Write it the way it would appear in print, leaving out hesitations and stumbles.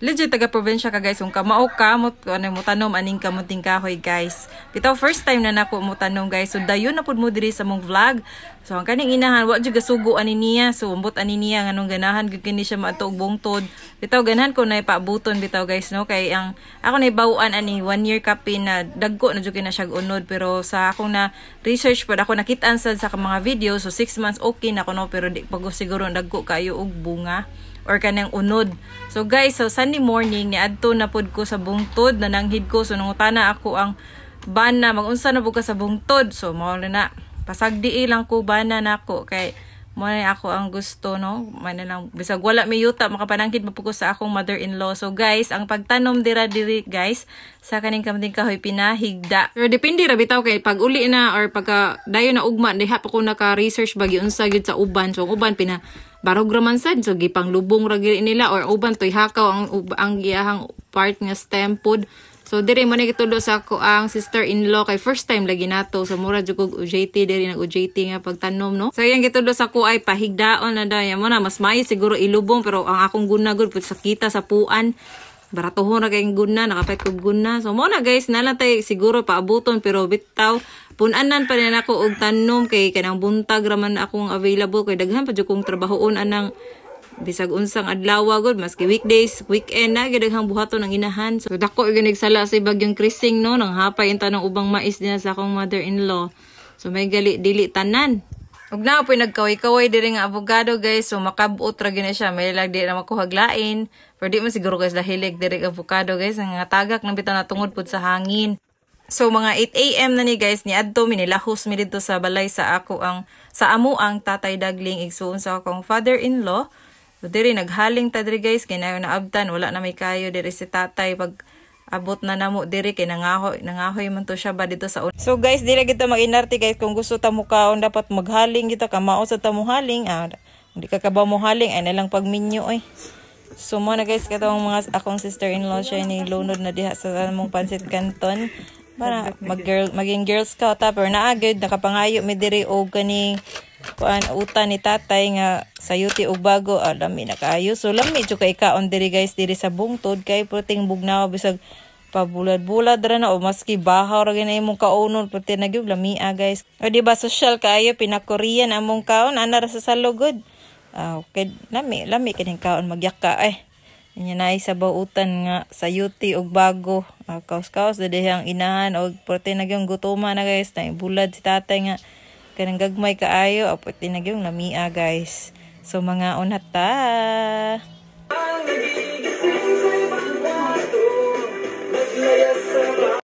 legit taga probinsya ka guys, kung kamao ka mo ano mo tanom aning kamunting kahoy guys. Bitaw first time na nako mo tanom guys. So dayon na pud mo diri sa mong vlog. So ang kaning inahan wa jud gasugo ani niya. So umbot ani niya nganong ganahan gyud kini siya maadto og bungtod. Bitaw ganahan ko na ipaabuton bitaw guys no, kay ang ako na ibawaan ani 1 year kape na dagko na jud kina siya unod, pero sa akong na research pud ako nakit-an sa mga video, so 6 months okay na ko no, pero di pag siguro dagko kayo og bunga or kanang unod. So guys, so Sunday morning niadto na pud ko sa bungtod, nananghid ko, so nangutana ako ang bana magunsa na pud ka sa bungtod. So mao na pasagdi lang ko bana nako kay mo na ako ang gusto no, man lang bisag wala may yuta makapanangkit mapuko sa akong mother-in-law. So guys, ang pagtanom diri guys sa kaning kamunting kahoy pinahigda, pero depende ra bitaw kay pag uli na or pagka dayon na ugma diha pa ko naka-research bagi unsa gyud sa uban. So uban pina barog raman sad, so gipang lubong ra gyud nila or uban toy hakaw ang giyahang part nga stem pod. So diri mo na gitulo sa ako ang sister-in-law kay first time lagi nato, so mura jud kog UJT diri nag UJT nga pagtanom no. So yang gitulo sa ko ay pahigdaon na dayon mo na mas maayo siguro ilubong, pero ang akong guna gud pud sakita sa puan. Baratohon ra kay guna, nakapet kog guna. So mo na guys, nalang tay siguro paabuton, pero bitaw punanan pa rin ako og tanom kay kanang buntag raman akong available kay daghan pa jud kong trabahoon anang bisag unsang adlaw gud, maski weekdays, weekend na gidaghang buhaton ang inahan. So dako ginig sala sa bagyong krising no, nang hapay ang tanong ubang mais din sa akong mother-in-law. So may gali dili tanan. Ug na po nagkaway-kaway diri nga avocado guys, so makabot ra gyud siya, may lag di na makuhaglain. Pero di man siguro guys lahilig diri avocado guys, nga tagak nang bitaw na tungod pud sa hangin. So mga 8 AM na ni guys, ni adto mi nilahos mi dito sa balay sa ako ang sa amo ang tatay Dagling igsuon sa akong father-in-law. So diri naghaling ta diri guys, kay nayo naabtan wala na may kayo diri si tatay pag abot na namo diri kay nangahoy man to siya ba dito sa So guys, dili kita mag-inarte guys, kung gusto ta mo kaon dapat maghaling kita kamao sa ta mo haling. Hindi ka ba mo haling ay nalang pagminyo oy. So mo na guys, katong mga akong sister-in-law siya ni lunod na diha sa among Pancit Canton para maging Girl Scout ta, pero naagid nakapangayo mi diri og kaning kuan utan ni tatay nga sayuti og bago, lami na kaayo. So lami jud kay kaon diri guys diri sa bungtod kay puting bugnaw bisag pabulad-bulad ra na o maski bahaw ra gyud imong kaonon puti na gyud lami guys. O di ba social kaayo, pina-Korean among kaon ana ra sa salugod. Okay, lami kining kaon magyaka Inya na sa bautan nga sayuti og bago. Kaos-kaos dili ang inahan og puti na gyud gutoma na guys, na bulad si tatay nga kanang gagmay kaayo, puti na gyud lamia guys. So mga unata.